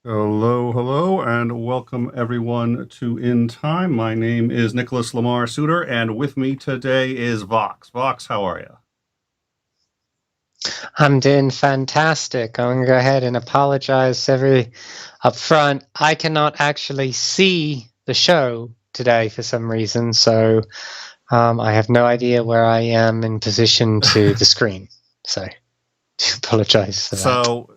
Hello, hello, and welcome everyone to In Time. My name is Nicholas Lamar Soutter, and with me today is Vox. Vox, how are you? I'm doing fantastic. I'm going to go ahead and apologize up front. I cannot actually see the show today for some reason, so I have no idea where I am in position to the screen. So to apologize for that. So,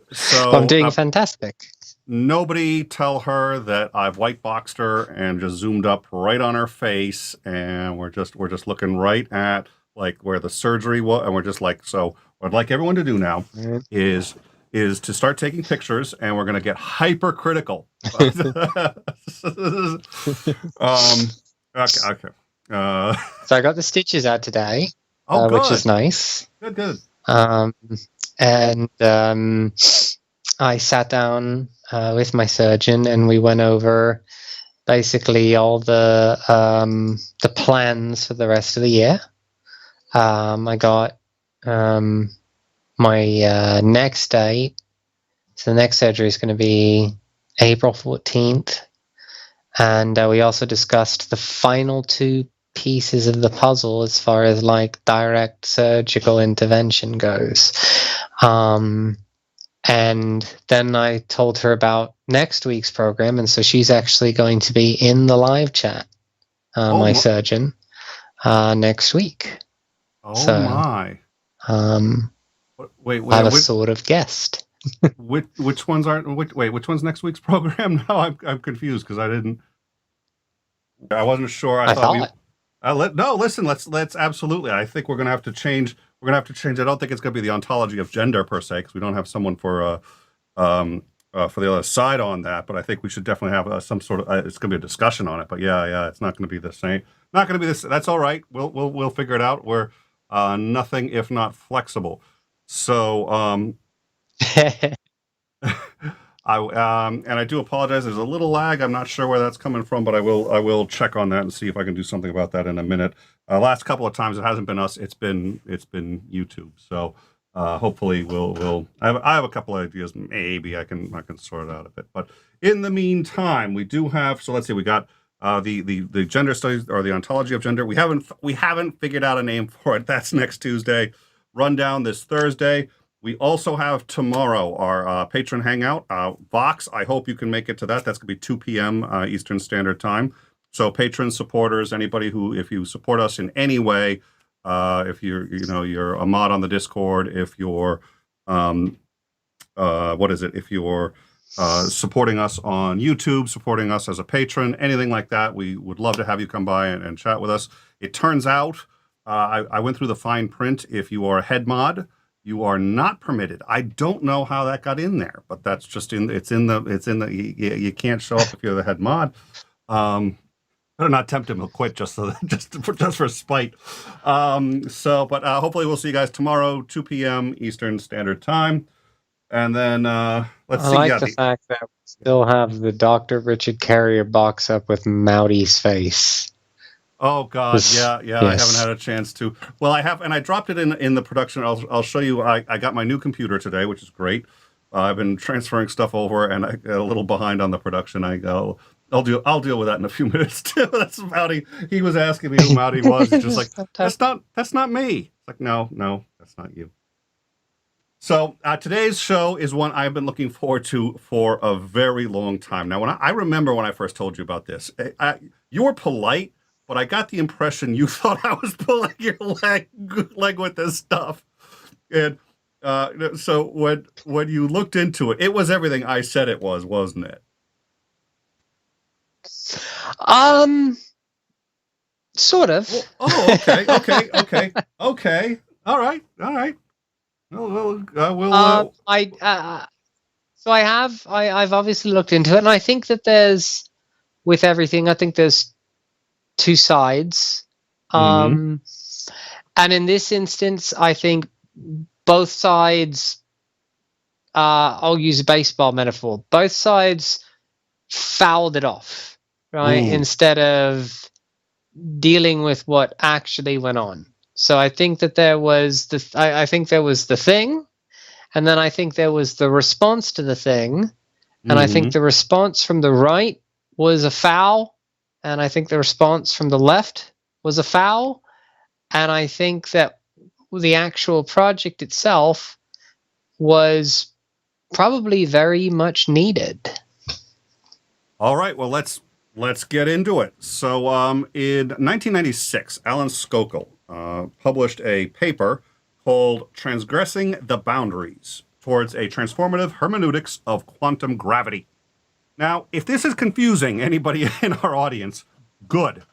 But I'm so doing uh, fantastic. nobody tell her that I've white boxed her and just zoomed up right on her face, and we're just looking right at like where the surgery was, and we're just like, so what I'd like everyone to do now is is to start taking pictures, and we're gonna get hypercritical. um, okay. Uh, So I got the stitches out today, oh, which is good, nice. good, good. Um, and I sat down with my surgeon and we went over basically all the plans for the rest of the year. I got my next date. So the next surgery is going to be April 14th. And we also discussed the final two pieces of the puzzle as far as like direct surgical intervention goes. And then I told her about next week's program, and so she's actually going to be in the live chat, Oh, my surgeon, next week. oh So my. um, Wait, I have wait, a which sort of guest. which ones aren't? Which one's next week's program? Now I'm confused because I wasn't sure. I I thought we thought. no. Listen, let's absolutely. I think we're gonna have to change. We're gonna have to change. I don't think it's gonna be the ontology of gender per se because we don't have someone for the other side on that. But I think we should definitely have some sort of. It's gonna be a discussion on it. But yeah, it's not gonna be the same. Not gonna be this. That's all right. We'll figure it out. We're nothing if not flexible. So and I do apologize. There's a little lag. I'm not sure where that's coming from, but I will check on that and see if I can do something about that in a minute. Last couple of times it hasn't been us. It's been YouTube. So hopefully we'll I have a couple of ideas. Maybe I can sort it out a bit. But in the meantime, we do have. So let's see. We got the gender studies or the ontology of gender. We haven't figured out a name for it. That's next Tuesday. Rundown this Thursday. We also have tomorrow our patron hangout. Vox, I hope you can make it to that. That's going to be 2 p.m. Eastern Standard Time. So patrons, supporters, anybody who, if you support us in any way, if you're a mod on the Discord, if you're, what is it? If you're supporting us on YouTube, supporting us as a patron, anything like that, we would love to have you come by and chat with us. It turns out, I went through the fine print. If you are a head mod, you are not permitted. I don't know how that got in there, but that's just you can't show up if you're the head mod. Better not tempt him; he'll quit just for spite. But hopefully we'll see you guys tomorrow, 2 p.m. Eastern Standard Time, and then let's I see. like Yeah, the fact that we still have the Dr. Richard Carrier box up with Mouty's face. oh God, yeah. I haven't Yes. had a chance to. Well, I have, and I dropped it in the production. I'll show you. I got my new computer today, which is great. I've been transferring stuff over, and I got a little behind on the production. I'll deal with that in a few minutes too. That's Mouty. He was asking me who Mouty was. He's just like, that's not me. It's like, no, that's not you. So today's show is one I've been looking forward to for a very long time. Now, when I remember when I first told you about this, you were polite, but I got the impression you thought I was pulling your leg with this stuff. And so when you looked into it, it was everything I said it was, wasn't it? Um, Sort of. Oh, okay. All right. We'll. I so I've obviously looked into it, and I think that there's with everything. I think there's two sides. Mm-hmm. Um, and in this instance, I think both sides. I'll use a baseball metaphor. Both sides fouled it off, right? Ooh. Instead of dealing with what actually went on. So I think that there was I think there was the thing, and then I think there was the response to the thing, And I think the response from the right was a foul. And I think the response from the left was a foul. And I think that the actual project itself was probably very much needed. All right, well, let's get into it. So, in 1996, Alan Skokel published a paper called "Transgressing the Boundaries Towards a Transformative Hermeneutics of Quantum Gravity." Now, if this is confusing anybody in our audience, good.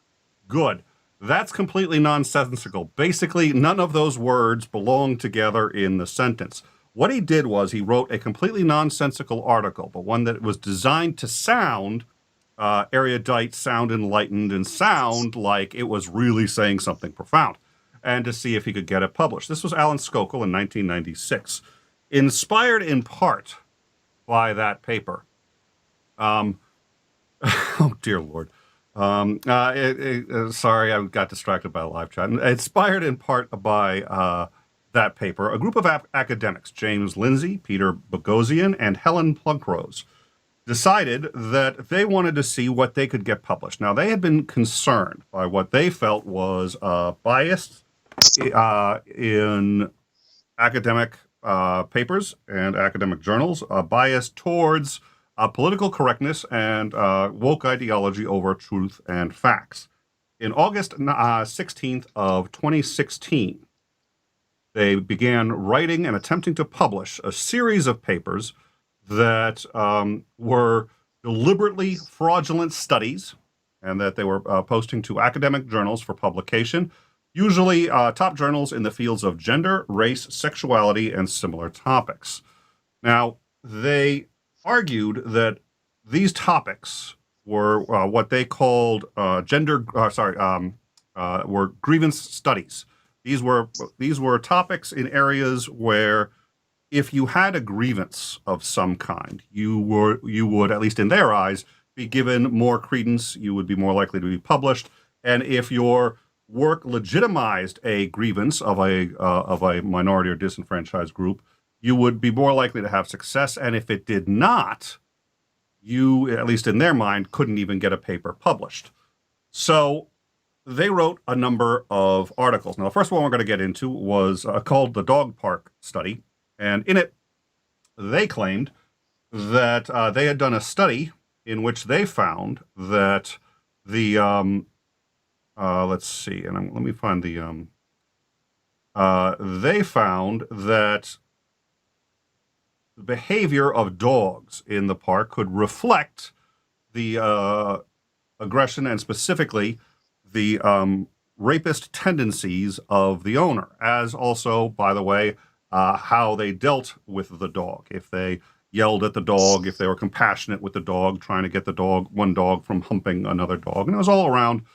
That's completely nonsensical. Basically, none of those words belong together in the sentence. What he did was he wrote a completely nonsensical article, but one that was designed to sound erudite, sound enlightened, and sound like it was really saying something profound, and to see if he could get it published. This was Alan Skokel in 1996, inspired in part by that paper. Oh, dear Lord. Sorry, I got distracted by a live chat. Inspired in part by that paper, a group of academics, James Lindsay, Peter Boghossian, and Helen Plunckrose, decided that they wanted to see what they could get published. Now, they had been concerned by what they felt was bias in academic papers and academic journals, bias towards political correctness and woke ideology over truth and facts. In August 16th of 2016, they began writing and attempting to publish a series of papers that were deliberately fraudulent studies, and that they were posting to academic journals for publication, usually top journals in the fields of gender, race, sexuality, and similar topics. Now, they argued that these topics were what they called were grievance studies. These were topics in areas where, if you had a grievance of some kind, you would, at least in their eyes, be given more credence. You would be more likely to be published, and if your work legitimized a grievance of a minority or disenfranchised group, you would be more likely to have success. And if it did not, you, at least in their mind, couldn't even get a paper published. So they wrote a number of articles. Now, the first one we're going to get into was called the Dog Park Study. And in it, they claimed that they had done a study in which they found that the, let's see, and let me find the, they found that the behavior of dogs in the park could reflect the aggression and specifically the rapist tendencies of the owner, as also, by the way, how they dealt with the dog. If they yelled at the dog, if they were compassionate with the dog, trying to get one dog from humping another dog. And it was all around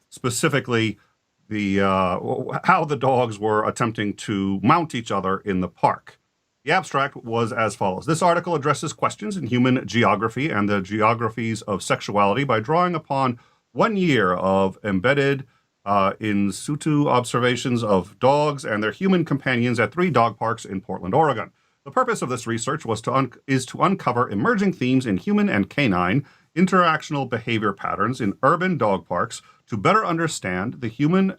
specifically the how the dogs were attempting to mount each other in the park. The abstract was as follows. This article addresses questions in human geography and the geographies of sexuality by drawing upon 1 year of embedded in situ observations of dogs and their human companions at 3 dog parks in Portland, Oregon. The purpose of this research is to uncover emerging themes in human and canine interactional behavior patterns in urban dog parks to better understand the human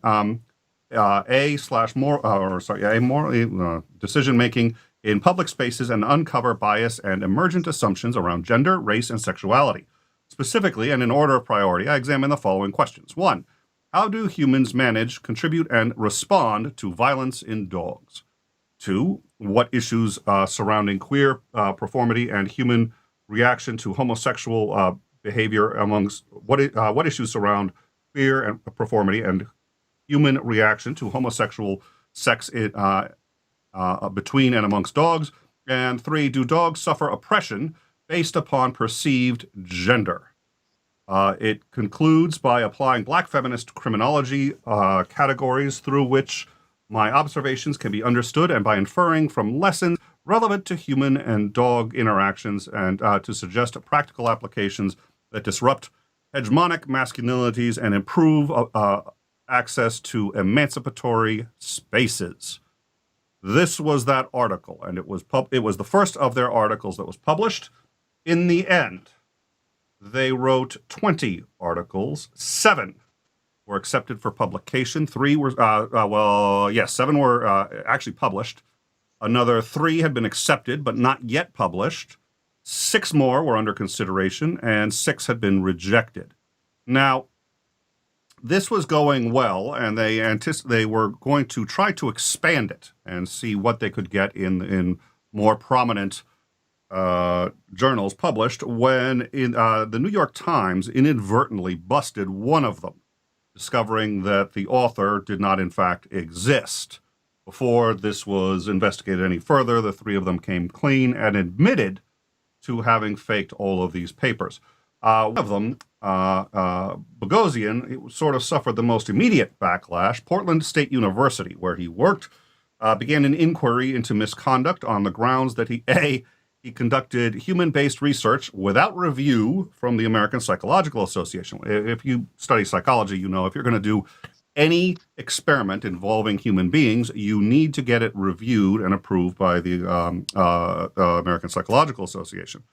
decision-making in public spaces and uncover bias and emergent assumptions around gender, race, and sexuality. Specifically, and in order of priority, I examine the following questions. 1. How do humans manage, contribute, and respond to violence in dogs? 2. What issues surrounding queer performity and human reaction to homosexual behavior amongst what issues surround queer and performity and human reaction to homosexual sex between and amongst dogs? And 3. Do dogs suffer oppression based upon perceived gender? It concludes by applying Black feminist criminology categories through which my observations can be understood and by inferring from lessons relevant to human and dog interactions and to suggest practical applications that disrupt hegemonic masculinities and improve access to emancipatory spaces. This was that article, and it was the first of their articles that was published In the end, they wrote 20 articles. 7 were accepted for publication. 3 were, 7 were actually published. Another 3 had been accepted but not yet published. 6 more were under consideration, and 6 had been rejected. Now, this was going well, and they were going to try to expand it and see what they could get in more prominent journals published, when the New York Times inadvertently busted one of them, discovering that the author did not in fact exist. Before this was investigated any further, the 3 of them came clean and admitted to having faked all of these papers. One of them, Boghossian, sort of suffered the most immediate backlash. Portland State University, where he worked, began an inquiry into misconduct on the grounds that he conducted human-based research without review from the American Psychological Association. If you study psychology, you know if you're going to do any experiment involving human beings, you need to get it reviewed and approved by the American Psychological Association.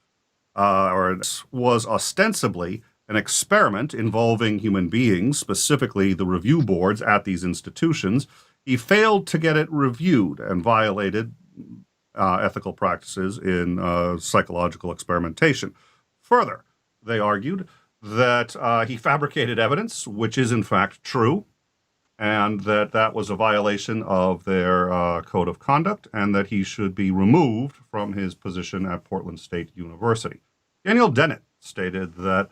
Or it was ostensibly an experiment involving human beings, specifically the review boards at these institutions. He failed to get it reviewed and violated ethical practices in psychological experimentation. Further, they argued that he fabricated evidence, which is in fact true, and that was a violation of their code of conduct, and that he should be removed from his position at Portland State University. Daniel Dennett stated that,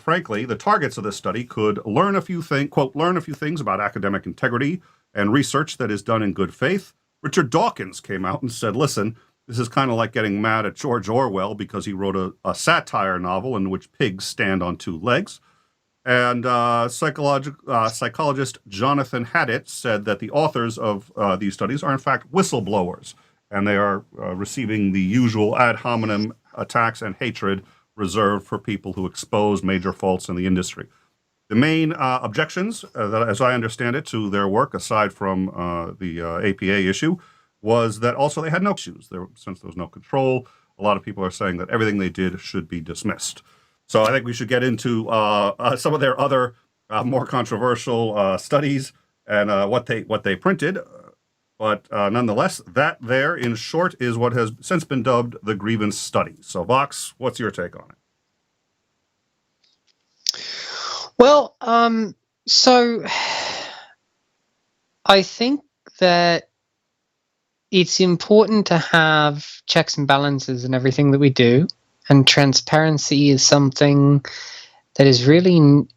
frankly, the targets of this study could learn a few things, quote, learn a few things about academic integrity and research that is done in good faith. Richard Dawkins came out and said, listen, this is kind of like getting mad at George Orwell because he wrote a satire novel in which pigs stand on 2 legs. And psychologist Jonathan Haddett said that the authors of these studies are in fact whistleblowers, and they are receiving the usual ad hominem attacks and hatred reserved for people who expose major faults in the industry. The main objections, as I understand it, to their work, aside from the APA issue, was that also they had no issues. Since there was no control, a lot of people are saying that everything they did should be dismissed. So I think we should get into some of their other more controversial studies and what they printed. But nonetheless, that there, in short, is what has since been dubbed the Grievance study. So, Vox, what's your take on it? Well, so I think that it's important to have checks and balances in everything that we do, and transparency is something that is really an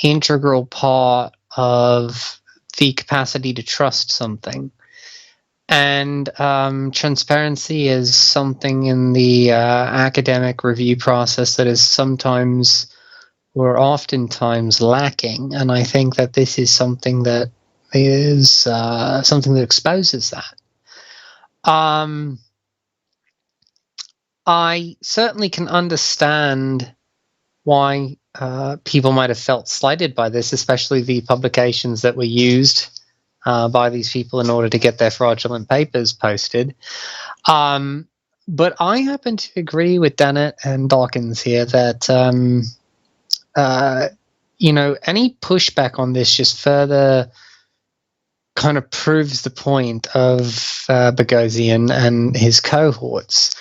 integral part of the capacity to trust something. And transparency is something in the academic review process that is sometimes or oftentimes lacking. And I think that this is something that is something that exposes that. I certainly can understand why people might have felt slighted by this, especially the publications that were used by these people in order to get their fraudulent papers posted. But I happen to agree with Dennett and Dawkins here that, any pushback on this just further kind of proves the point of Boghossian and his cohorts.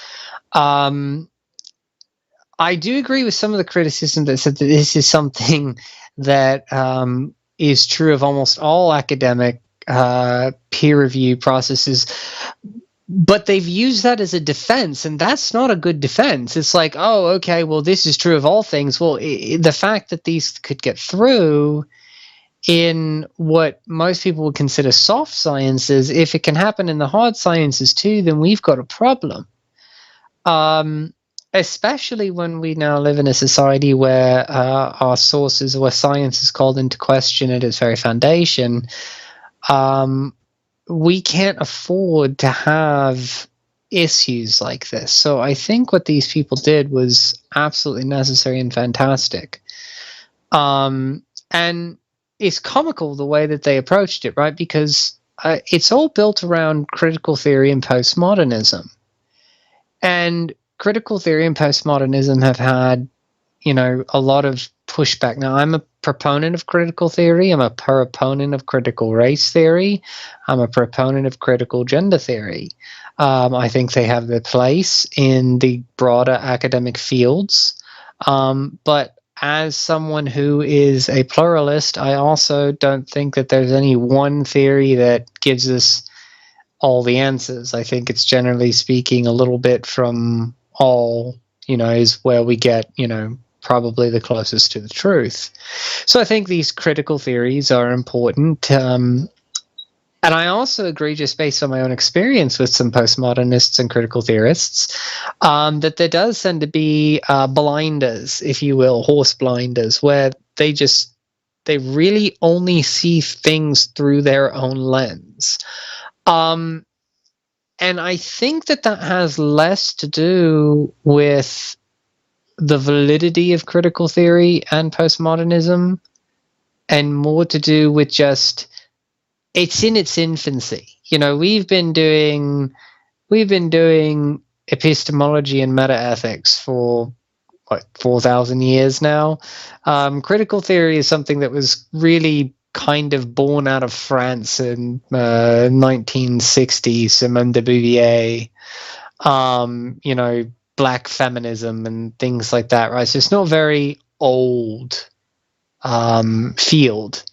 I do agree with some of the criticism that said that this is something that is true of almost all academic peer review processes, but they've used that as a defense, and that's not a good defense. It's like, oh, okay, well, this is true of all things. Well, the fact that these could get through in what most people would consider soft sciences, if it can happen in the hard sciences too, then we've got a problem. Especially when we now live in a society where our sources, where science is called into question at its very foundation. We can't afford to have issues like this. So I think what these people did was absolutely necessary and fantastic. And it's comical the way that they approached it, right? Because it's all built around critical theory and postmodernism. And critical theory and postmodernism have had, a lot of pushback. Now, I'm a proponent of critical theory. I'm a proponent of critical race theory. I'm a proponent of critical gender theory. I think they have their place in the broader academic fields. But as someone who is a pluralist, I also don't think that there's any one theory that gives us all the answers. I think it's generally speaking a little bit from all, is where we get, probably the closest to the truth. So I think these critical theories are important. And I also agree, just based on my own experience with some postmodernists and critical theorists, that there does tend to be blinders, if you will, horse blinders, where they really only see things through their own lens. And I think that has less to do with the validity of critical theory and postmodernism, and more to do with just it's in its infancy. We've been doing epistemology and metaethics for 4,000 years now. Critical theory is something that was really kind of born out of France in 1960s, Simone de Beauvoir, black feminism and things like that, right? So it's not very old field.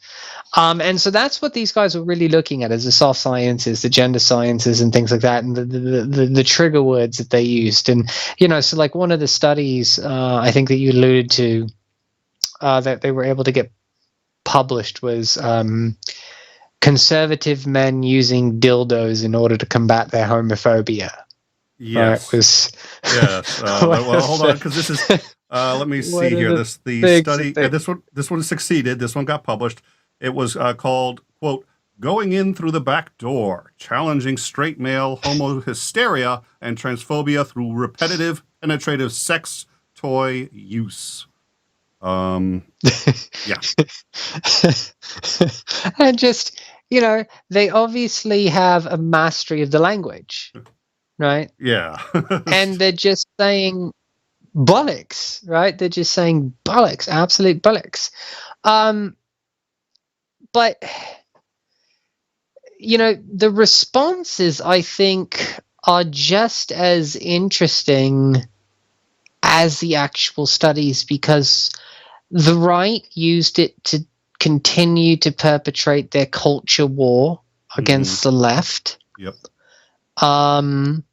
And so that's what these guys were really looking at, is the soft sciences, the gender sciences and things like that, and the trigger words that they used. And, so like one of the studies I think that you alluded to that they were able to get published was conservative men using dildos in order to combat their homophobia. Yes. Yes. Well, hold on, because this is. Let me see here. The study. This one succeeded. This one got published. It was called, quote, "Going In Through the Back Door: Challenging Straight Male Homohysteria and Transphobia Through Repetitive Penetrative Sex Toy Use." Yeah. And just, they obviously have a mastery of the language, right? Yeah. And they're just saying bollocks, right? They're just saying bollocks, absolute bollocks. But, the responses, I think, are just as interesting as the actual studies, because the right used it to continue to perpetrate their culture war against the left. Yep. And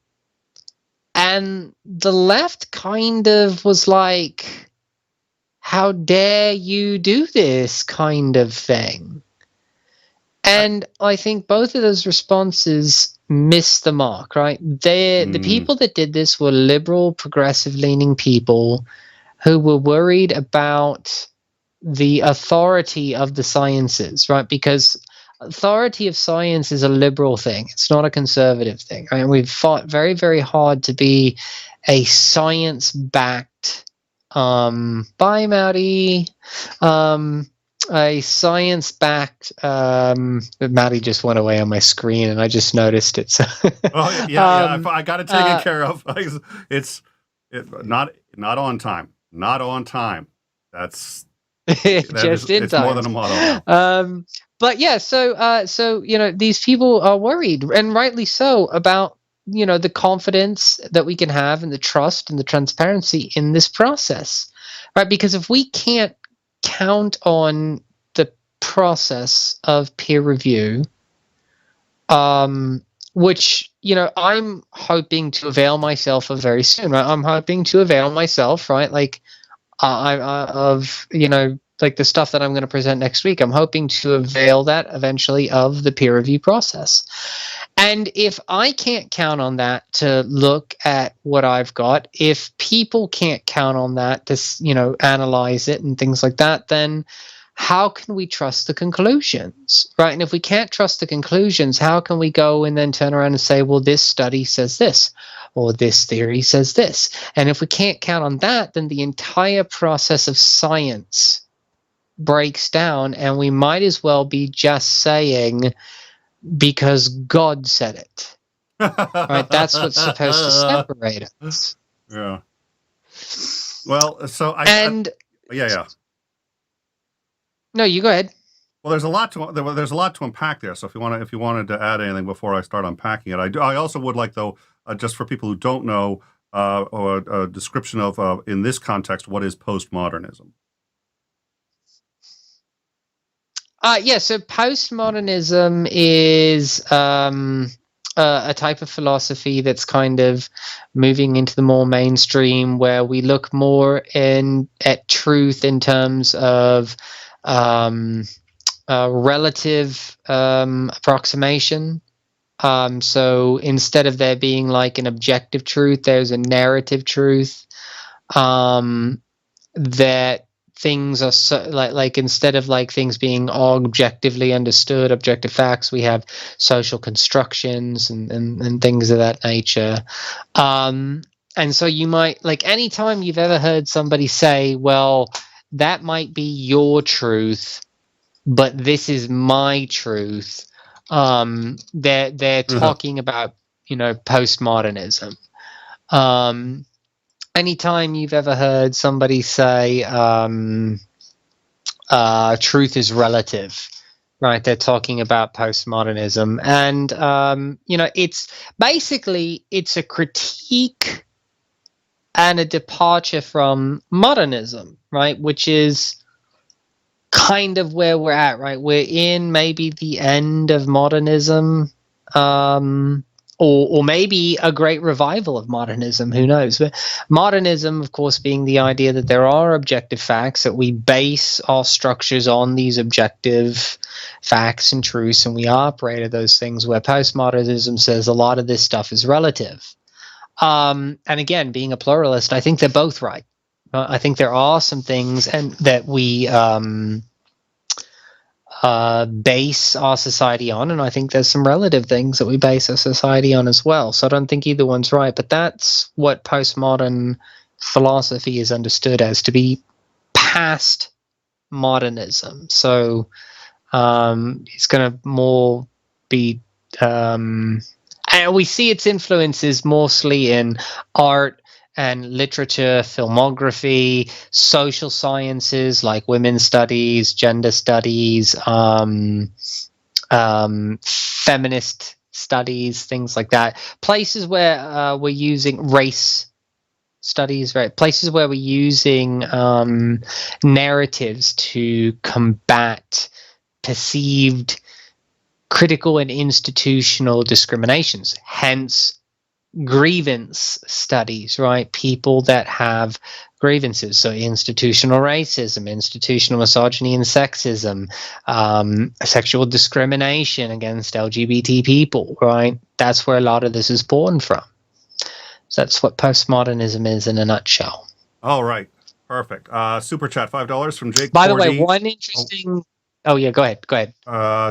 the left kind of was like, how dare you do this kind of thing? And I think both of those responses missed the mark, right? The people that did this were liberal, progressive-leaning people who were worried about the authority of the sciences, right? Because authority of science is a liberal thing. It's not a conservative thing. Right? We've fought very, very hard to be a science-backed, bye, Maddie, a science-backed, Maddie just went away on my screen and I just noticed it. So I got it taken care of. It's not on time. Not on time. It's more than a model. But yeah, so these people are worried, and rightly so, about the confidence that we can have and the trust and the transparency in this process, right? Because if we can't count on the process of peer review, which I'm hoping to avail myself of very soon, right? I'm hoping to avail myself, right? Like like the stuff that I'm going to present next week. I'm hoping to avail that eventually of the peer review process. And if I can't count on that to look at what I've got, if people can't count on that to, analyze it and things like that, then how can we trust the conclusions, right? And if we can't trust the conclusions, how can we go and then turn around and say, well, this study says this, or this theory says this? And if we can't count on that, then the entire process of science breaks down, and we might as well be just saying, because God said it. Right? That's what's supposed to separate us. Yeah. Well, so And yeah. no, you go ahead. Well, there's a lot to unpack there. So if you wanted to add anything before I start unpacking it, I also would like, though, just for people who don't know, or a description of, in this context, what is postmodernism. Yeah, so postmodernism is a type of philosophy that's kind of moving into the more mainstream, where we look more at truth in terms of relative approximation. So instead of there being like an objective truth, there's a narrative truth. That things are so, like instead of like things being objectively understood, objective facts, we have social constructions and things of that nature. And so you might, like, anytime you've ever heard somebody say, well, that might be your truth, but this is my truth, they're talking about, postmodernism. Anytime you've ever heard somebody say truth is relative, right? They're talking about postmodernism. And it's a critique and a departure from modernism, right? Which is kind of where we're at, right? We're in maybe the end of modernism, or maybe a great revival of modernism. Who knows? But modernism, of course, being the idea that there are objective facts, that we base our structures on these objective facts and truths, and we operate at those things, where postmodernism says a lot of this stuff is relative. And again, being a pluralist, I think they're both right. I think there are some things and that we base our society on, and I think there's some relative things that we base our society on as well. So I don't think either one's right, but that's what postmodern philosophy is understood as, to be past modernism. So it's going to more be, and we see its influences mostly in art and literature, filmography, social sciences like women's studies, gender studies, feminist studies, things like that. Places where we're using race studies, right? Places where we're using narratives to combat perceived critical and institutional discriminations. Hence, grievance studies, right? People that have grievances, so institutional racism, institutional misogyny and sexism, sexual discrimination against LGBT people, right? That's where a lot of this is born from. So that's what postmodernism is in a nutshell. All right, perfect. Super chat, $5 from Jake. By the way, one interesting. Oh yeah, go ahead.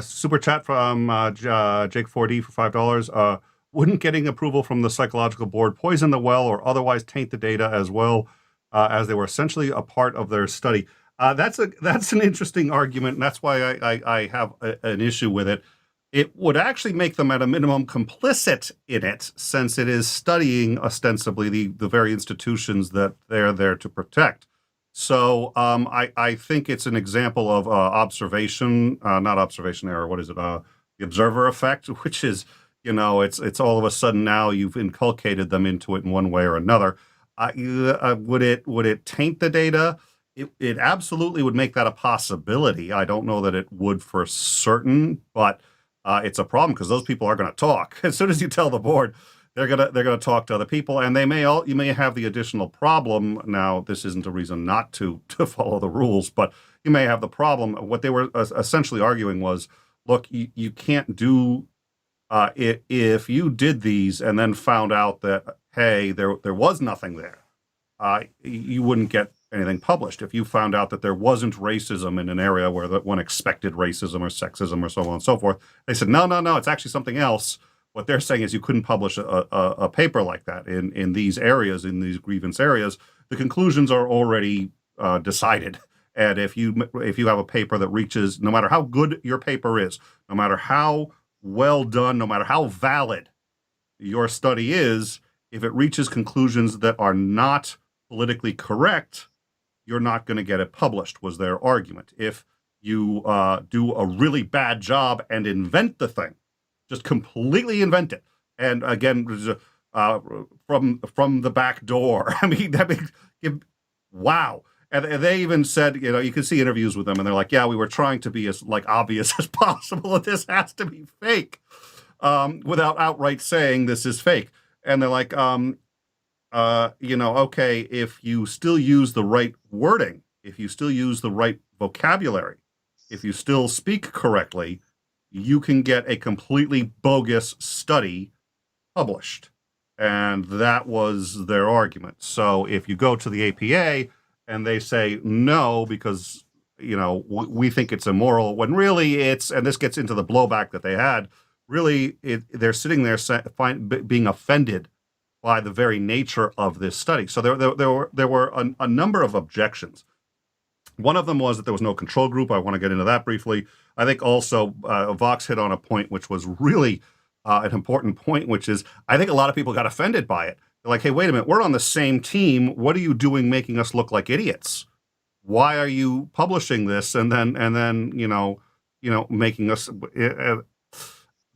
Super chat from Jake 4D for $5. Wouldn't getting approval from the psychological board poison the well or otherwise taint the data as well, as they were essentially a part of their study? That's an interesting argument, and that's why I have an issue with it. It would actually make them at a minimum complicit in it, since it is studying ostensibly the very institutions that they're there to protect. So I think it's an example of observation, not observation error. What is it? The observer effect, which is, it's all of a sudden now you've inculcated them into it in one way or another. Would it taint the data? It absolutely would make that a possibility. I don't know that it would for certain, but it's a problem, because those people are going to talk. As soon as you tell the board, they're gonna talk to other people, and you may have the additional problem. Now, this isn't a reason not to follow the rules, but you may have the problem. What they were essentially arguing was, look, you can't do. If you did these and then found out that, hey, there was nothing there, you wouldn't get anything published. If you found out that there wasn't racism in an area where one expected racism or sexism or so on and so forth, they said, no, it's actually something else. What they're saying is you couldn't publish a paper like that in these areas, in these grievance areas. The conclusions are already decided. And if you have a paper that reaches, no matter how good your paper is, no matter how well done, no matter how valid your study is, if it reaches conclusions that are not politically correct, you're not going to get it published, was their argument. If you do a really bad job and invent the thing, just completely invent it, and again, from the back door. I mean, wow. And they even said, you can see interviews with them, and they're like, "Yeah, we were trying to be as obvious as possible that this has to be fake, without outright saying this is fake." And they're like, okay, if you still use the right wording, if you still use the right vocabulary, if you still speak correctly, you can get a completely bogus study published. And that was their argument. So if you go to the APA and they say no, because, we think it's immoral, when really and this gets into the blowback that they had, really they're sitting there being offended by the very nature of this study. So there were a number of objections. One of them was that there was no control group. I want to get into that briefly. I think also Vox hit on a point which was really an important point, which is I think a lot of people got offended by it. They're like, "Hey, wait a minute, we're on the same team. What are you doing making us look like idiots? Why are you publishing this and then making us..."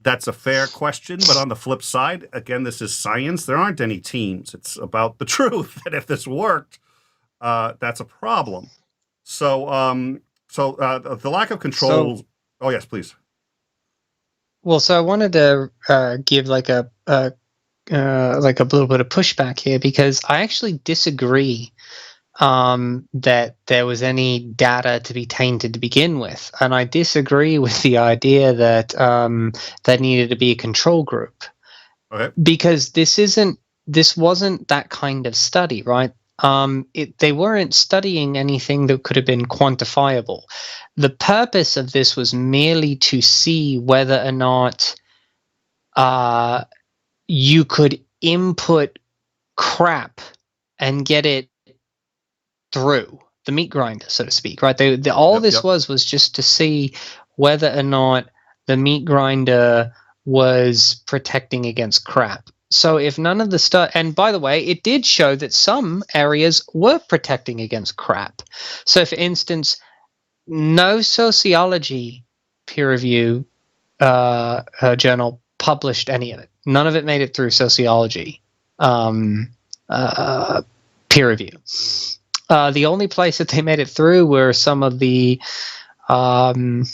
That's a fair question, but on the flip side, again, this is science. There aren't any teams. It's about the truth. And if this worked, that's a problem. So, the lack of control. Oh yes, please. Well, so I wanted to give like a little bit of pushback here, because I actually disagree that there was any data to be tainted to begin with, and I disagree with the idea that there needed to be a control group. Okay. Because this wasn't that kind of study, right? They weren't studying anything that could have been quantifiable. The purpose of this was merely to see whether or not you could input crap and get it through the meat grinder, so to speak, right? This was just to see whether or not the meat grinder was protecting against crap. So if none of the stuff, and by the way, it did show that some areas were protecting against crap. So for instance, no sociology peer review journal published any of it. None of it made it through sociology peer review. The only place that they made it through were some of the kind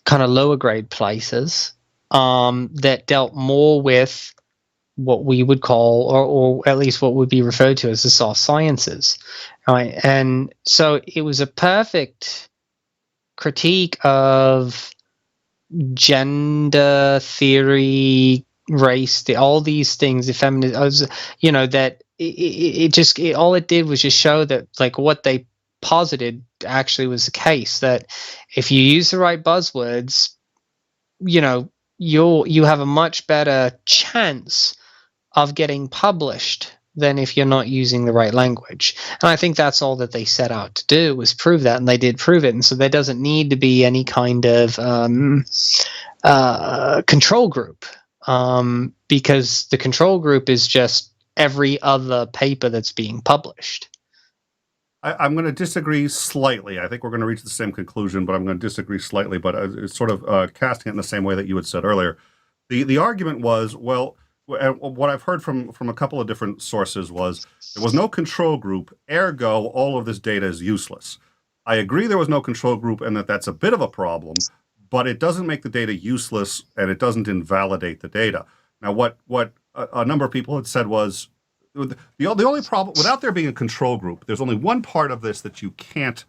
of lower grade places that dealt more with what we would call, or at least what would be referred to as the soft sciences. Right? And so it was a perfect critique of gender theory, race, all these things, the feminist, that all it did was just show that like what they posited actually was the case, that if you use the right buzzwords, you have a much better chance of getting published than if you're not using the right language. And I think that's all that they set out to do, was prove that, and they did prove it. And so there doesn't need to be any kind of control group, because the control group is just every other paper that's being published. I'm going to disagree slightly. I think we're going to reach the same conclusion, but I'm going to disagree slightly. But it's sort of casting it in the same way that you had said earlier. The argument was, well, what I've heard from a couple of different sources was there was no control group, ergo all of this data is useless. I agree there was no control group and that's a bit of a problem, but it doesn't make the data useless and it doesn't invalidate the data. Now, what a number of people had said was the only problem, without there being a control group, there's only one part of this that you can't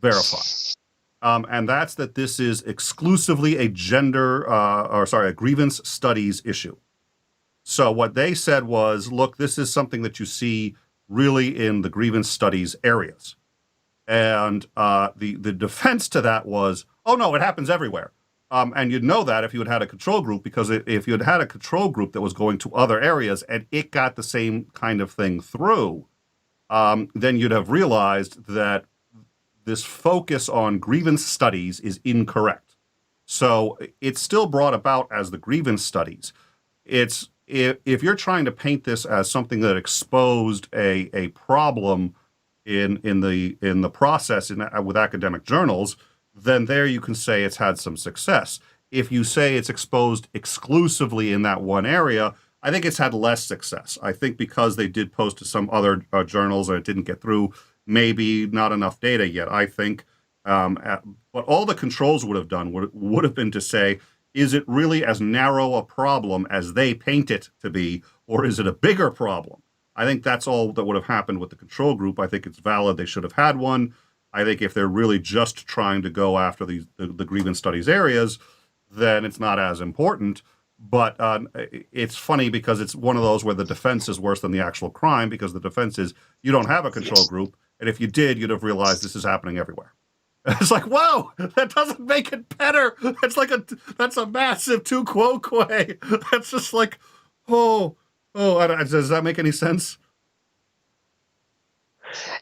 verify. And that's that this is exclusively a a grievance studies issue. So what they said was, look, this is something that you see really in the grievance studies areas. And the defense to that was, oh, no, it happens everywhere. And you'd know that if you had had a control group, because if you had had a control group that was going to other areas and it got the same kind of thing through, then you'd have realized that this focus on grievance studies is incorrect. So it's still brought about as the grievance studies. if you're trying to paint this as something that exposed a problem in the process with academic journals, then there you can say it's had some success. If you say it's exposed exclusively in that one area, I think it's had less success. I think because they did post to some other journals and it didn't get through, maybe not enough data yet. I think what all the controls would have done would have been to say, is it really as narrow a problem as they paint it to be, or is it a bigger problem? I think that's all that would have happened with the control group. I think it's valid. They should have had one. I think if they're really just trying to go after the grievance studies areas, then it's not as important. But it's funny because it's one of those where the defense is worse than the actual crime, because the defense is you don't have a control group. And if you did, you'd have realized this is happening everywhere. It's like, whoa, that doesn't make it better. That's a massive tu quoque. That's just like, does that make any sense?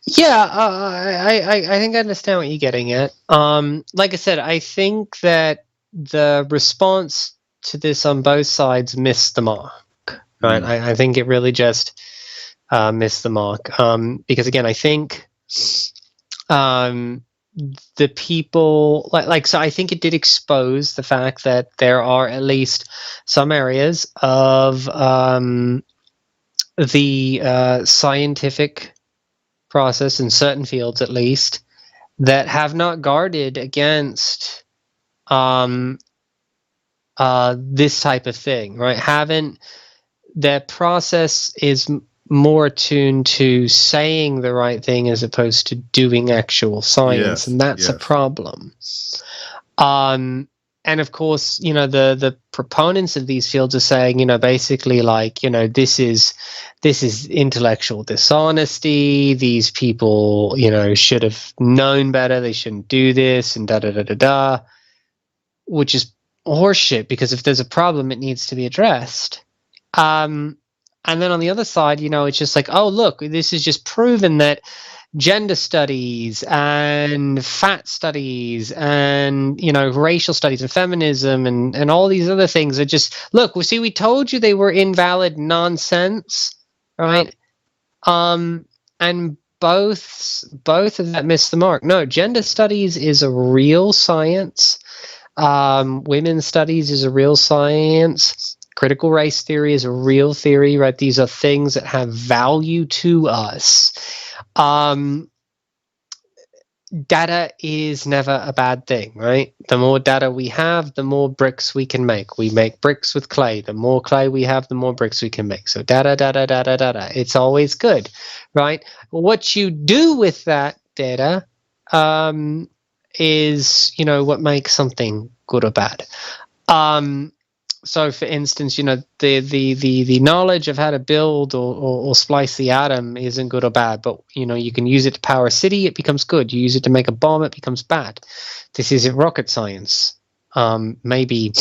Yeah, I think I understand what you're getting at. Like I said, I think that the response to this on both sides missed the mark. Right? I think it really just missed the mark. Because again, I think the people so I think it did expose the fact that there are at least some areas of the scientific process in certain fields, at least, that have not guarded against this type of thing, right? Their process is more attuned to saying the right thing as opposed to doing actual science, yes, and that's a problem. And of course, the proponents of these fields are saying, basically like, this is intellectual dishonesty. These people, should have known better. They shouldn't do this, and da da da da da, which is horseshit, because if there's a problem, it needs to be addressed. And then on the other side, it's just like, oh, look, this is just proven that gender studies and fat studies and, racial studies and feminism and all these other things are just, look, we told you they were invalid nonsense, right? And both of that missed the mark. No, gender studies is a real science. Women's studies is a real science. Critical race theory is a real theory, right? These are things that have value to us. Data is never a bad thing, right? The more data we have, the more bricks we can make. We make bricks with clay. The more clay we have, the more bricks we can make. So data. It's always good, right? What you do with that data is, what makes something good or bad. So, for instance, the knowledge of how to build or splice the atom isn't good or bad, but, you can use it to power a city, it becomes good. You use it to make a bomb, it becomes bad. This isn't rocket science. Maybe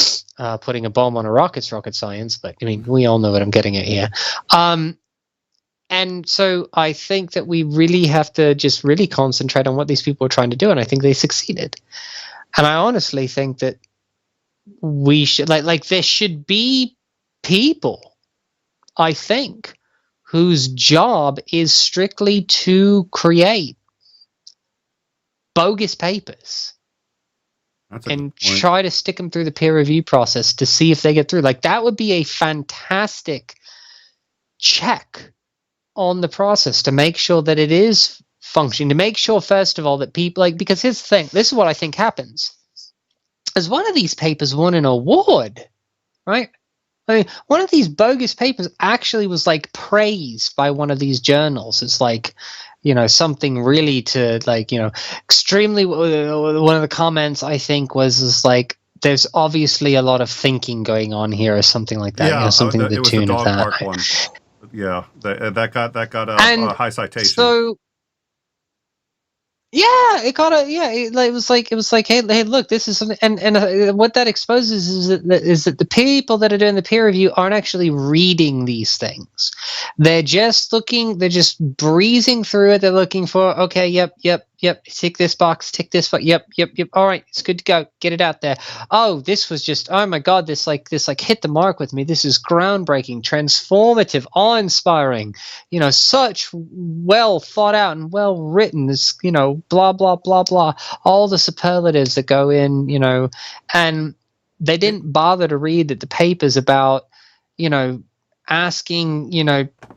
putting a bomb on a rocket's rocket science, but, we all know what I'm getting at here. And so I think that we really have to just really concentrate on what these people are trying to do, and I think they succeeded. And I honestly think that we should like there should be people, I think, whose job is strictly to create bogus papers and try to stick them through the peer review process to see if they get through. Like, that would be a fantastic check on the process to make sure that it is functioning, to make sure, first of all, that people because here's the thing, this is what I think happens. As one of these papers won an award, right? One of these bogus papers actually was praised by one of these journals. It's something really to extremely. One of the comments I think was there's obviously a lot of thinking going on here, or something like that. Yeah, something to the tune of that. Park one. Yeah, that got a high citation. So. Yeah, it got it was like, hey, look, this is something, and what that exposes is that the people that are doing the peer review aren't actually reading these things. They're just breezing through it. They're looking for, okay, yep, Tick this box, tick this box. Yep. All right, it's good to go. Get it out there. Oh, this was just, oh my God, this hit the mark with me. This is groundbreaking, transformative, awe-inspiring. Such well thought out and well written. This, blah blah blah blah. All the superlatives that go in, and they didn't bother to read that the papers about, asking,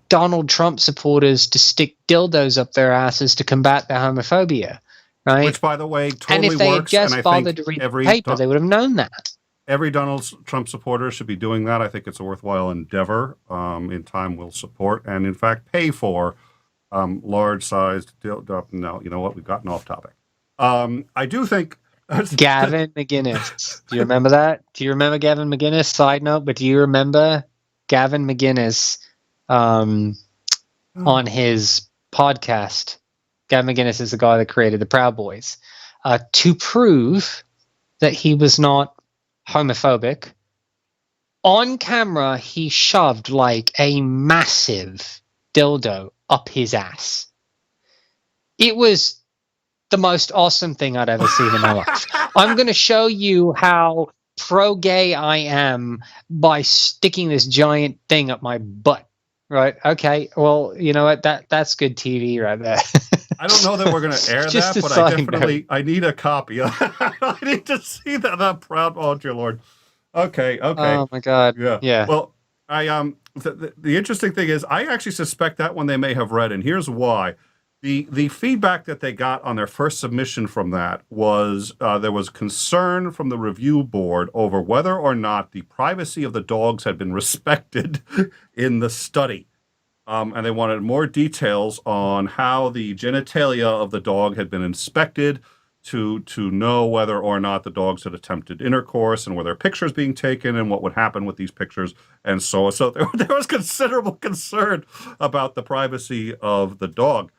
Donald Trump supporters to stick dildos up their asses to combat their homophobia, right? Which, by the way, totally and if they works. had just bothered to read the paper, they would have known that. Every Donald Trump supporter should be doing that. I think it's a worthwhile endeavor. In time, we'll support and, in fact, pay for large-sized dildo. No, you know what? We've gotten off topic. I do think... Gavin McInnes. Do you remember that? Do you remember Gavin McInnes? Side note, but do you remember Gavin McInnes on his podcast? Gavin McInnes is the guy that created the Proud Boys. To prove that he was not homophobic, on camera he shoved like a massive dildo up his ass. It was the most awesome thing I'd ever seen in my life. I'm going to show you how pro-gay I am by sticking this giant thing up my butt. Right? Okay. Well, you know what? That's good TV right there. I don't know that we're going to air that, but I need a copy. I need to see that proud. Oh, dear Lord. Okay. Oh my God. Yeah. Well, the interesting thing is, I actually suspect that one they may have read, and here's why. The feedback that they got on their first submission from that was there was concern from the review board over whether or not the privacy of the dogs had been respected in the study. And they wanted more details on how the genitalia of the dog had been inspected to know whether or not the dogs had attempted intercourse and were there pictures being taken and what would happen with these pictures and so on. So there was considerable concern about the privacy of the dog.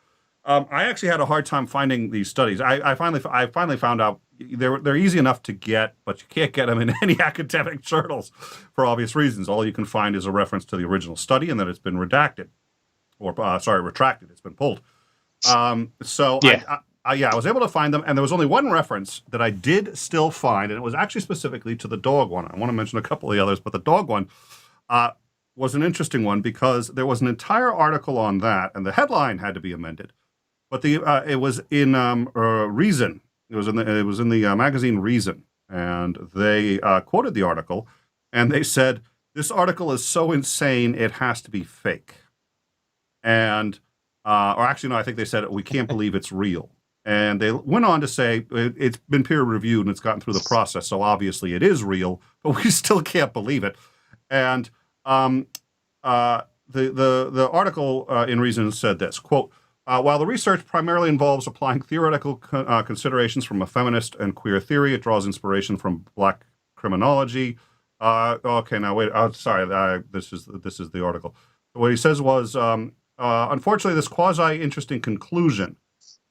I actually had a hard time finding these studies. I finally found out they're easy enough to get, but you can't get them in any academic journals for obvious reasons. All you can find is a reference to the original study and that it's been retracted. It's been pulled. I was able to find them, and there was only one reference that I did still find, and it was actually specifically to the dog one. I want to mention a couple of the others, but the dog one was an interesting one because there was an entire article on that, and the headline had to be amended. But it was in Reason. It was in the magazine Reason, and they quoted the article, and they said, "This article is so insane it has to be fake." And I think they said, "We can't believe it's real." And they went on to say it's been peer reviewed and it's gotten through the process, so obviously it is real, but we still can't believe it. And the article in Reason said this, quote, "While the research primarily involves applying theoretical considerations from a feminist and queer theory, it draws inspiration from Black criminology." Okay, now wait. This is the article. What he says was, unfortunately, this quasi-interesting conclusion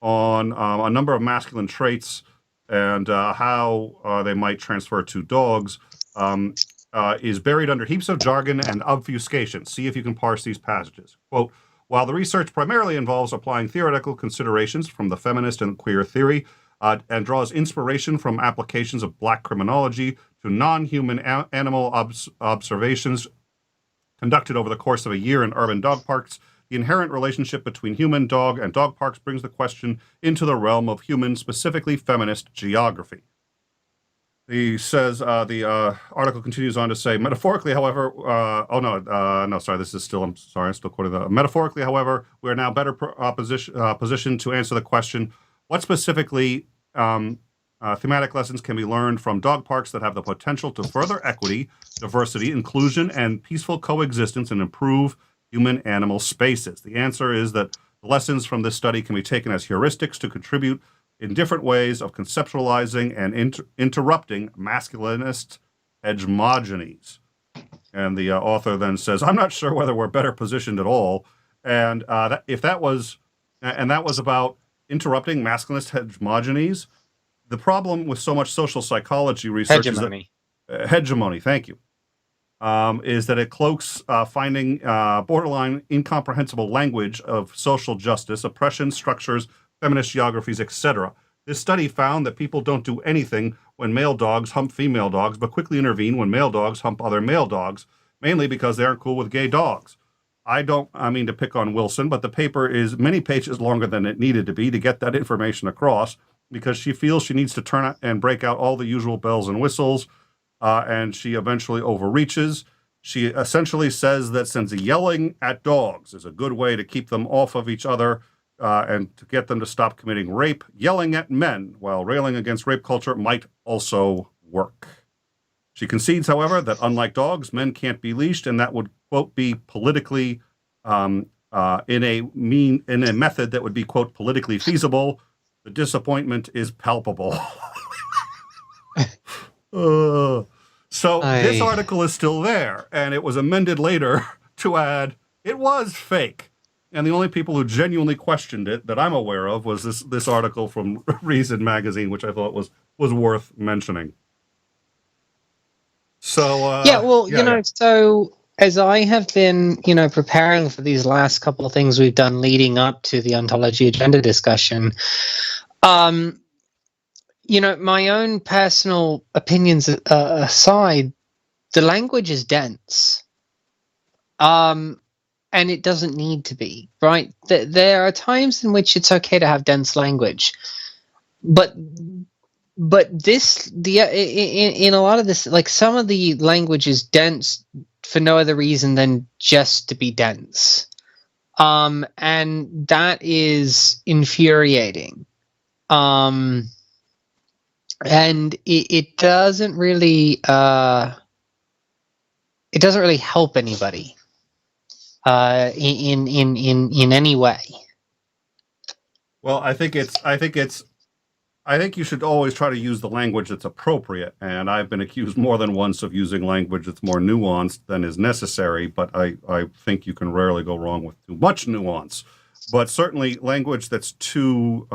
on a number of masculine traits and how they might transfer to dogs is buried under heaps of jargon and obfuscation. See if you can parse these passages. Quote, "While the research primarily involves applying theoretical considerations from the feminist and queer theory and draws inspiration from applications of Black criminology to non-human animal observations conducted over the course of a year in urban dog parks, the inherent relationship between human, dog, and dog parks brings the question into the realm of human, specifically feminist geography." He says, the article continues on to say, metaphorically, however, I'm still quoting that. Metaphorically, however, we are now better positioned to answer the question, what specifically thematic lessons can be learned from dog parks that have the potential to further equity, diversity, inclusion, and peaceful coexistence and improve human-animal spaces? The answer is that the lessons from this study can be taken as heuristics to contribute in different ways of conceptualizing and interrupting masculinist hegemonies. And the author then says, "I'm not sure whether we're better positioned at all." And that was about interrupting masculinist hegemonies. The problem with so much social psychology research is that hegemony. Thank you. Is that it cloaks finding borderline incomprehensible language of social justice, oppression, structures, feminist geographies, etc. This study found that people don't do anything when male dogs hump female dogs, but quickly intervene when male dogs hump other male dogs, mainly because they aren't cool with gay dogs. I mean to pick on Wilson, but the paper is many pages longer than it needed to be to get that information across, because she feels she needs to turn out and break out all the usual bells and whistles, and she eventually overreaches. She essentially says that since yelling at dogs is a good way to keep them off of each other and to get them to stop committing rape, yelling at men while railing against rape culture might also work. She concedes, however, that unlike dogs, men can't be leashed, and that would, quote, be politically in a method that would be, quote, politically feasible. The disappointment is palpable. This article is still there, and it was amended later to add it was fake. And the only people who genuinely questioned it that I'm aware of was this article from Reason magazine, which I thought was worth mentioning. So so as I have been, preparing for these last couple of things we've done leading up to the ontology agenda discussion, my own personal opinions aside, the language is dense. And it doesn't need to be, right? There are times in which it's okay to have dense language, but in a lot of this, like some of the language is dense for no other reason than just to be dense, and that is infuriating. And it doesn't really help anybody in any way. Well, I think you should always try to use the language that's appropriate, and I've been accused more than once of using language that's more nuanced than is necessary, but I think you can rarely go wrong with too much nuance. But certainly language that's too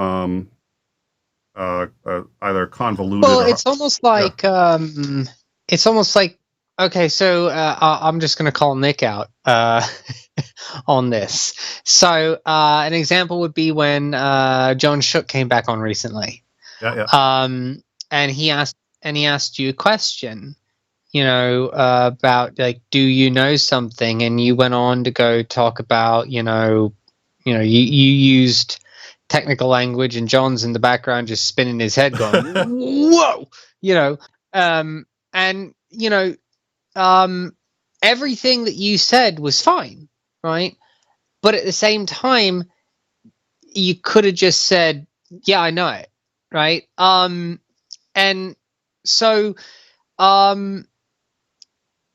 either convoluted. Well, it's almost like okay, so I'm just going to call Nick out on this. So an example would be when John Shook came back on recently. And he asked you a question, about like, do you know something? And you went on to go talk about, you used technical language, and John's in the background just spinning his head, going, "Whoa!" Everything that you said was fine, right? But at the same time, you could have just said, "Yeah, I know it," right? And so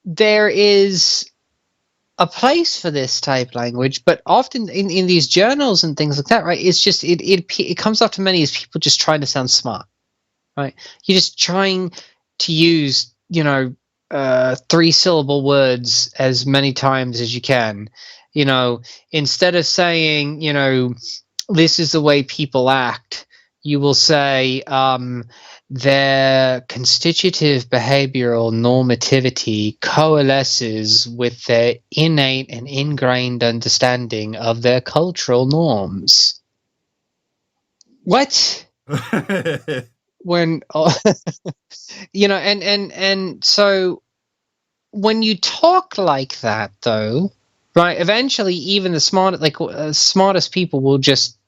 there is a place for this type language, but often in these journals and things like that, right? It's just it comes off to many as people just trying to sound smart, right? You're just trying to use 3-syllable words as many times as you can, instead of saying this is the way people act, you will say their constitutive behavioral normativity coalesces with their innate and ingrained understanding of their cultural norms. What? When and so when you talk like that, though, right, eventually even the smartest people will just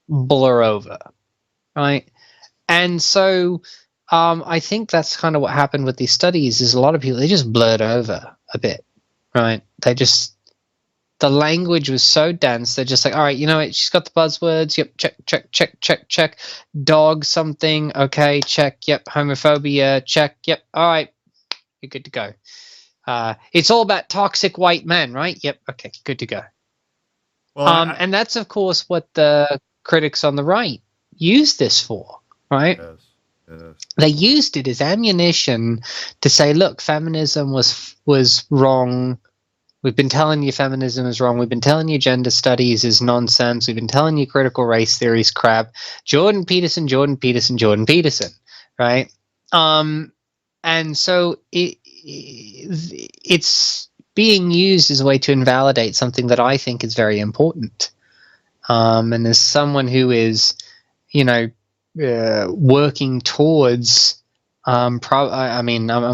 blur over, right? And so I think that's kind of what happened with these studies, is a lot of people, they just blurred over a bit, right? The language was so dense, they're just like, all right, she's got the buzzwords, yep, check. Dog something, okay, check, yep. Homophobia, check, yep, all right, you're good to go. It's all about toxic white men, right? Yep, okay, good to go. Well, and that's, of course, what the critics on the right use this for, right? Yes. They used it as ammunition to say, look, feminism was wrong. We've been telling you feminism is wrong. We've been telling you gender studies is nonsense. We've been telling you critical race theory is crap. Jordan Peterson, right? And so it's being used as a way to invalidate something that I think is very important. And as someone who is, working towards, I'm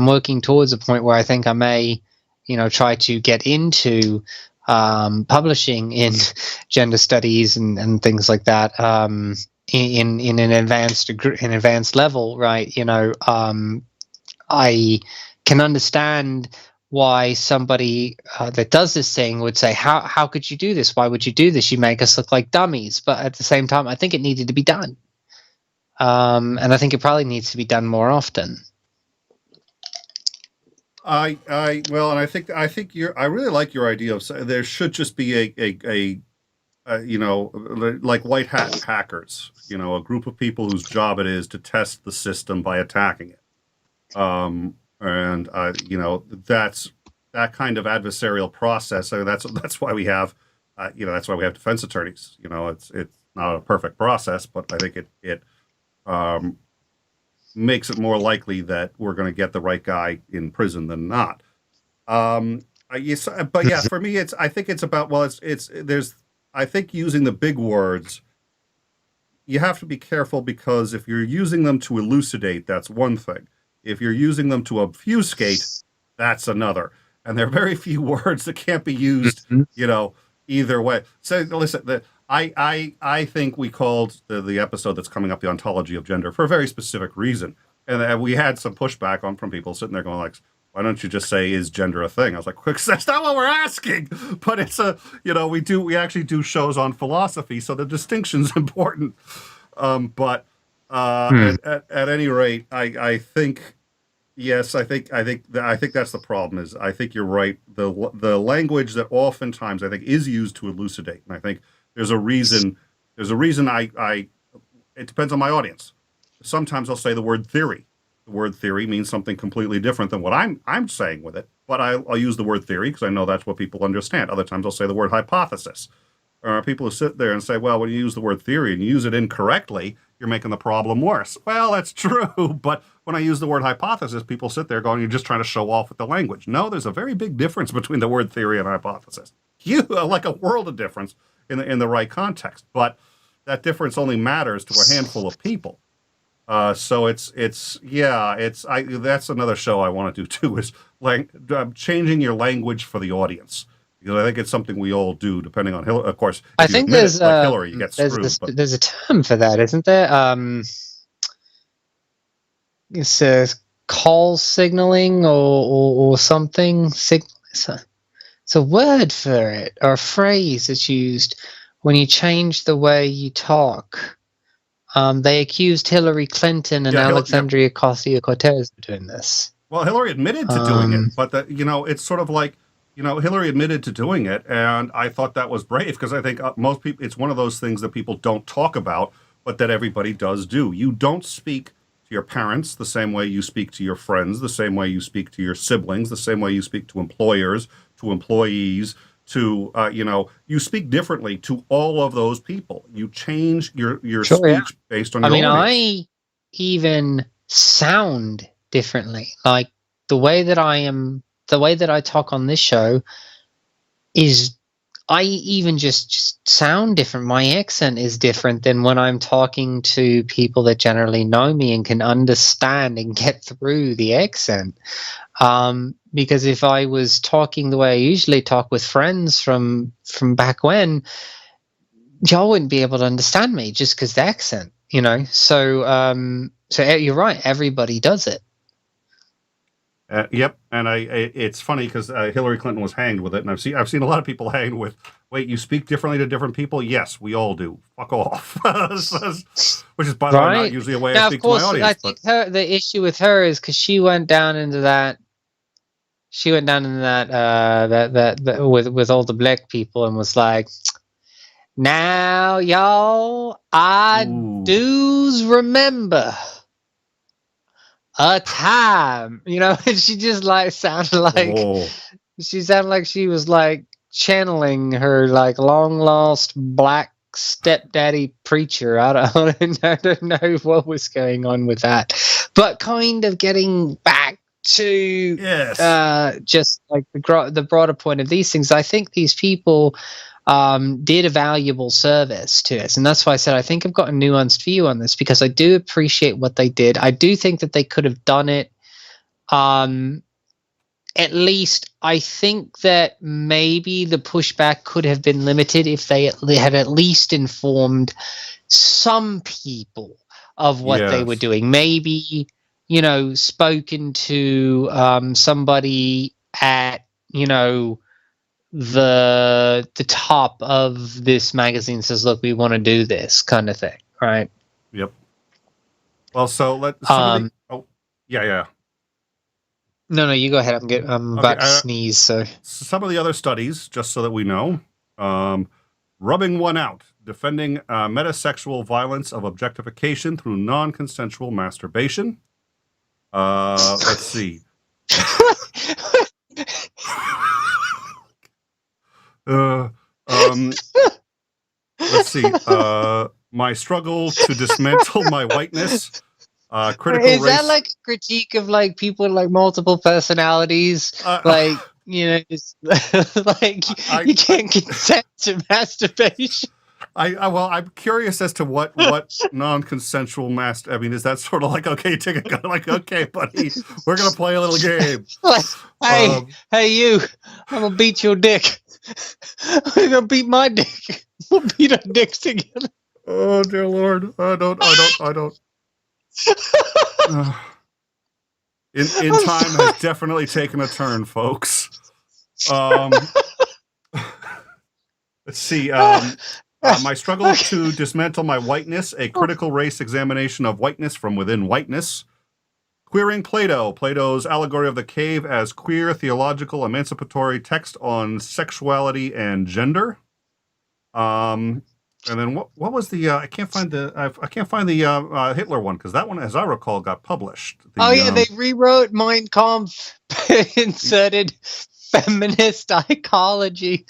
working towards a point where I think I may, try to get into publishing in gender studies and things like that, in an advanced level, right? I can understand why somebody that does this thing would say, how could you do this? Why would you do this? You make us look like dummies. But at the same time, I think it needed to be done. And I think it probably needs to be done more often. And I think I really like your idea of there should just be a like white hat hackers, a group of people whose job it is to test the system by attacking it. That's that kind of adversarial process. So that's why we have, that's why we have defense attorneys. It's not a perfect process, but I think it makes it more likely that we're going to get the right guy in prison than not. But yeah, for me, I think it's about, I think using the big words, you have to be careful, because if you're using them to elucidate, that's one thing. If you're using them to obfuscate, that's another. And there are very few words that can't be used, either way. So listen, I think we called the episode that's coming up The Ontology of Gender for a very specific reason. And we had some pushback from people sitting there going like, why don't you just say, is gender a thing? I was like, that's not what we're asking. But it's we actually do shows on philosophy, so the distinction's important. At any rate, I think, yes, I think that's the problem. Is I think you're right. The language that oftentimes I think is used to elucidate, and I think there's a reason. It depends on my audience. Sometimes I'll say the word theory. The word theory means something completely different than what I'm saying with it, but I'll use the word theory because I know that's what people understand. Other times I'll say the word hypothesis. People who sit there and say, well, when you use the word theory and you use it incorrectly, you're making the problem worse. Well, that's true, but when I use the word hypothesis, people sit there going, you're just trying to show off with the language. No, there's a very big difference between the word theory and hypothesis. Like a world of difference in the right context, but that difference only matters to a handful of people. So that's another show I want to do too, is changing your language for the audience, because I think it's something we all do, depending on Hillary. Of course, I think there's like Hillary, you get screwed. There's a term for that, isn't there? It's call signaling or something. It's a word for it, or a phrase that's used when you change the way you talk. They accused Hillary Clinton and Alexandria Ocasio-Cortez of doing this. Well, Hillary admitted to doing it, but it's sort of like, Hillary admitted to doing it, and I thought that was brave, because I think most people, it's one of those things that people don't talk about, but that everybody does do. You don't speak to your parents the same way you speak to your friends, the same way you speak to your siblings, the same way you speak to employers, to employees, to you speak differently to all of those people. You change your speech based on your audience. I even sound differently. Like the way that I talk on this show is, I even just sound different. My accent is different than when I'm talking to people that generally know me and can understand and get through the accent. Because if I was talking the way I usually talk with friends from back when, y'all wouldn't be able to understand me just because the accent, So you're right. Everybody does it. Yep, and it's funny because Hillary Clinton was hanged with it, and I've seen a lot of people hanged with, wait, you speak differently to different people? Yes, we all do. Fuck off. Which is, by the way, not usually a way I speak to my audience. I think the issue with her is because she went down into that. She went down into that with all the black people and was like, now y'all, I do's remember a time, and she just sounded like she was like channeling her like long lost black stepdaddy preacher. I don't know what was going on with that, but kind of getting back to just like the broader point of these things. I think these people did a valuable service to us. And that's why I said I think I've got a nuanced view on this, because I do appreciate what they did. I do think that they could have done it. At least I think that maybe the pushback could have been limited if they had at least informed some people of what they were Yes. doing. Maybe, spoken to somebody at, the top of this magazine, says, look, we want to do this kind of thing, right? Yep. Well, so some of the yeah. No, you go ahead. I'm about to sneeze. So some of the other studies, just so that we know, rubbing one out, defending metasexual violence of objectification through non-consensual masturbation. Let's see. Let's see. My struggle to dismantle my whiteness. Critical Is race. that like a critique of like people like multiple personalities? Just, you can't consent to masturbation. I'm curious as to what non-consensual I mean, is that sort of like, okay, take a gun, like, okay, buddy, we're gonna play a little game. Like, hey, you, I'm gonna beat your dick. I'm gonna beat my dick. We'll beat our dicks together. Oh dear Lord, I don't. In time has definitely taken a turn, folks. Let's see. My struggle to dismantle my whiteness, a critical race examination of whiteness from within whiteness. Queering Plato, Plato's allegory of the cave as queer, theological, emancipatory text on sexuality and gender. And then what was the I can't find the Hitler one, because that one, as I recall, got published. They rewrote Mein Kampf, inserted feminist iconography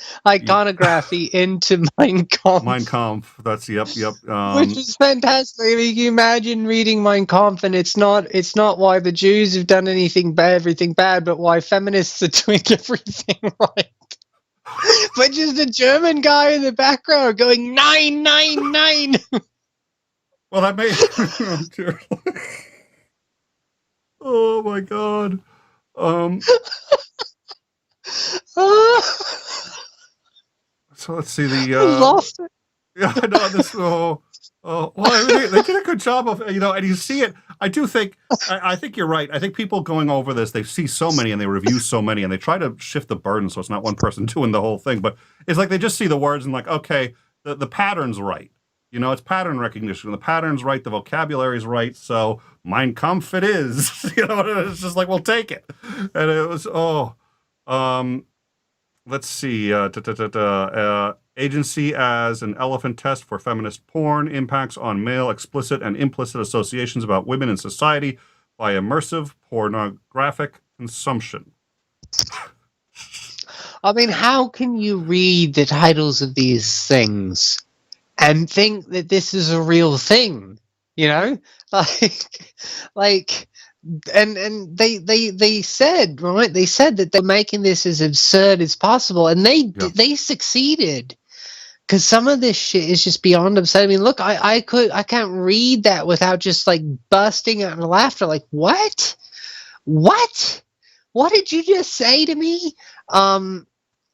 into Mein Kampf. Mein Kampf. That's yep. Which is fantastic. I mean, you imagine reading Mein Kampf, and it's not why the Jews have done everything bad, but why feminists are doing everything right. But just a German guy in the background going 999. Well, that may. Oh my God. So let's see the. Lost it. Yeah, I know this. Well, they did a good job of, and you see it. I do think, I think you're right. I think people going over this, they see so many and they review so many and they try to shift the burden so it's not one person doing the whole thing. But it's like they just see the words and like, okay, the pattern's right. It's pattern recognition. The pattern's right. The vocabulary's right. So Mein Kampf it is. It's just like, we'll take it. And it was, let's see. Agency as an elephant test for feminist porn, impacts on male explicit and implicit associations about women in society by immersive pornographic consumption. I mean, how can you read the titles of these things and think that this is a real thing? And they said, right? They said that they're making this as absurd as possible, and they succeeded. Because some of this shit is just beyond absurd. I mean, look, I can't read that without just like bursting out in laughter. Like, what? What did you just say to me? And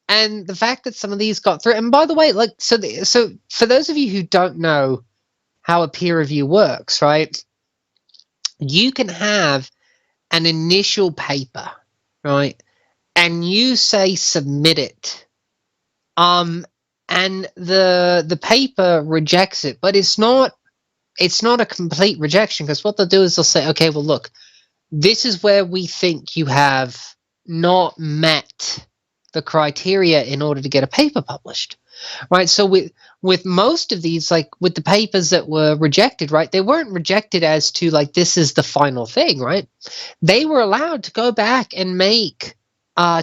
the fact that some of these got through. And by the way, like, so for those of you who don't know how a peer review works, right? You can have an initial paper, right? And you say submit it. And the paper rejects it, but it's not a complete rejection, because what they'll do is they'll say, okay, well, look, this is where we think you have not met the criteria in order to get a paper published, right? So with most of these, like with the papers that were rejected, right, they weren't rejected as to like, this is the final thing, right? They were allowed to go back and make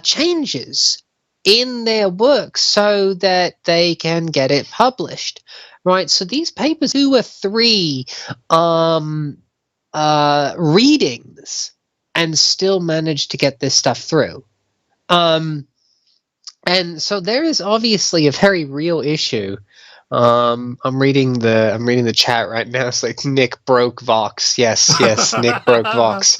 changes in their work so that they can get it published, right? So these papers, 2 or 3 readings, and still managed to get this stuff through. And so there is obviously a very real issue. I'm reading the chat right now. It's like Nick broke Vox. Yes, Nick broke Vox.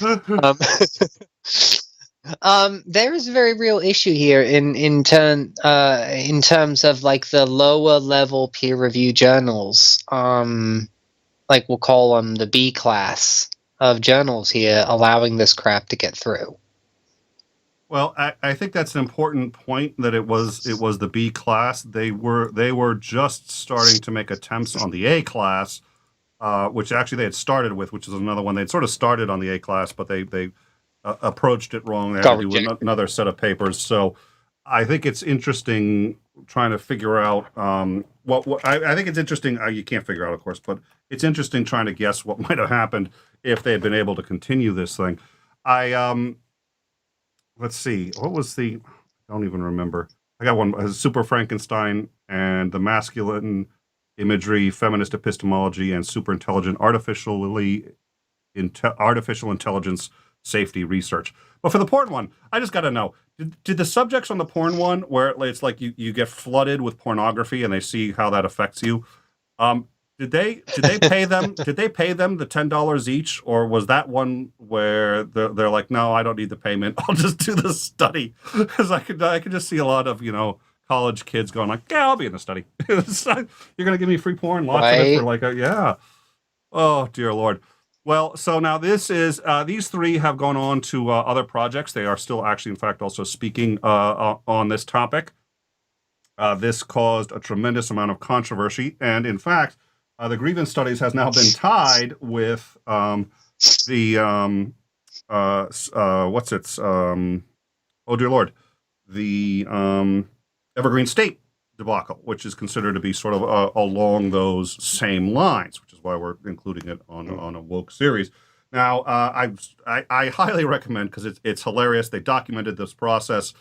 Um, there is a very real issue here in terms of like the lower level peer review journals. Like we'll call them the B class of journals here, allowing this crap to get through. Well, I think that's an important point that it was the B class. They were just starting to make attempts on the A class, which actually they had started with, which is another one. They'd sort of started on the A class, but they approached it wrong. They had Got to do rejected. another set of papers. So I think it's interesting trying to figure out I think it's interesting. You can't figure out, of course, but it's interesting trying to guess what might have happened if they had been able to continue this thing. I let's see. What was the? I don't even remember. I got one. Super Frankenstein and the masculine imagery, feminist epistemology, and super intelligent artificial intelligence safety research. But for the porn one, I just got to know: did the subjects on the porn one, where it's like you get flooded with pornography and they see how that affects you? Um, did they pay them? Did they pay them the $10 each, or was that one where they're like, no, I don't need the payment. I'll just do the study, because I could just see a lot of college kids going like, yeah, I'll be in the study. You're gonna give me free porn, lots of it for Right. like yeah. Oh dear Lord. Well, so now this is these three have gone on to other projects. They are still actually, in fact, also speaking on this topic. This caused a tremendous amount of controversy, and in fact, the Grievance studies has now been tied with the what's its oh dear Lord, the Evergreen State debacle, which is considered to be sort of along those same lines, which is why we're including it on a woke series. Now, I highly recommend, because it's hilarious. They documented this process.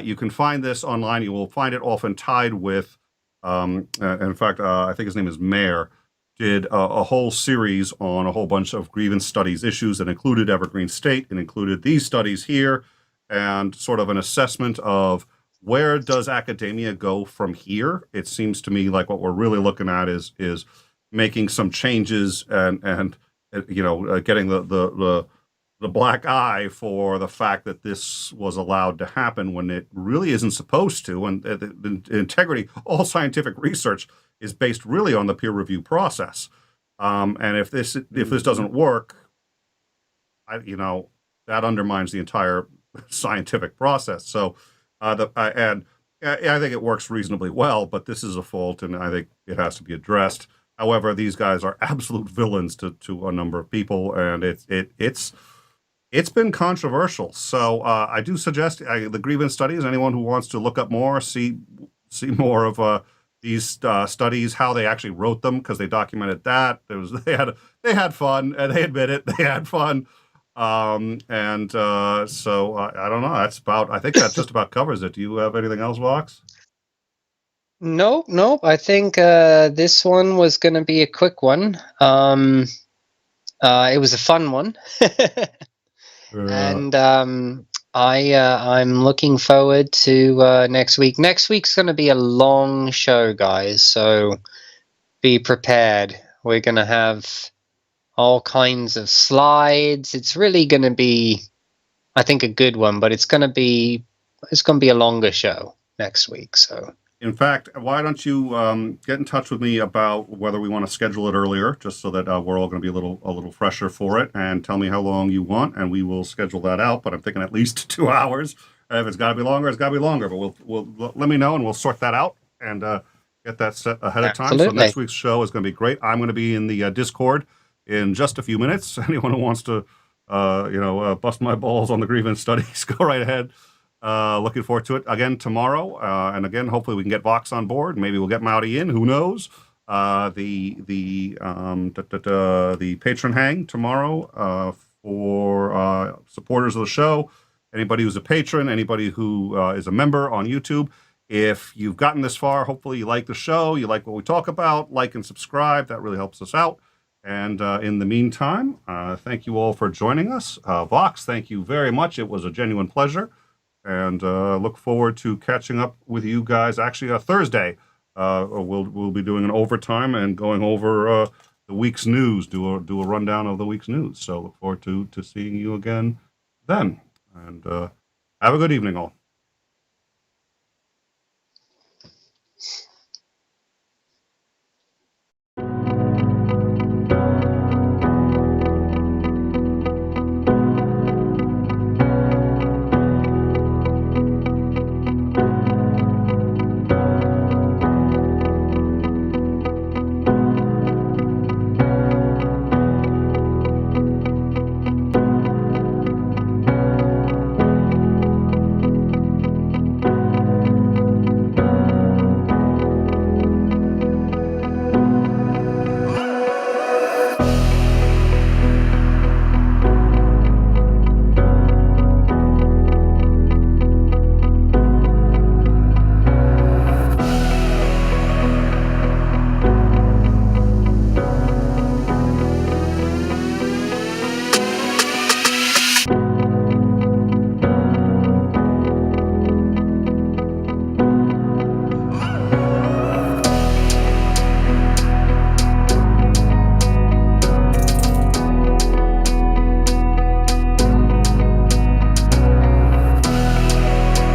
You can find this online. You will find it often tied with, in fact, I think his name is Mayer, did a whole series on a whole bunch of grievance studies issues that included Evergreen State and included these studies here, and sort of an assessment of where does academia go from here. It seems to me like what we're really looking at is making some changes and getting the black eye for the fact that this was allowed to happen when it really isn't supposed to. And the integrity, all scientific research is based really on the peer review process. And if this doesn't work, that undermines the entire scientific process. So, and I think it works reasonably well, but this is a fault, and I think it has to be addressed. However, these guys are absolute villains to a number of people, and it's been controversial. So I do suggest the Grievance studies. Anyone who wants to look up more, see more of these studies, how they actually wrote them, because they documented that they had fun, and they admit it, they had fun. So I don't know. I think that just about covers it. Do you have anything else, Vox? Nope. I think this one was going to be a quick one. It was a fun one. And I'm looking forward to next week. Next week's going to be a long show, guys, so be prepared. We're going to have all kinds of slides. It's really going to be, I think, a good one, but it's going to be a longer show next week. So, in fact, why don't you get in touch with me about whether we want to schedule it earlier, just so that we're all going to be a little fresher for it, and tell me how long you want, and we will schedule that out. But I'm thinking at least 2 hours. If it's got to be longer, it's got to be longer. But we'll let me know, and we'll sort that out and get that set ahead of time. So absolutely. next week's show is going to be great. I'm going to be in the Discord in just a few minutes. Anyone who wants to, bust my balls on the Grievance studies, go right ahead. Looking forward to it again tomorrow, and again, hopefully we can get Vox on board. Maybe we'll get Mowdy in. Who knows? The patron hang tomorrow for supporters of the show. Anybody who's a patron, anybody who is a member on YouTube. If you've gotten this far, hopefully you like the show, you like what we talk about. Like and subscribe. That really helps us out. And in the meantime, thank you all for joining us. Vox, thank you very much. It was a genuine pleasure. and look forward to catching up with you guys. Actually, Thursday, we'll be doing an overtime and going over the week's news. Do a rundown of the week's news. So look forward to seeing you again then. And have a good evening, all.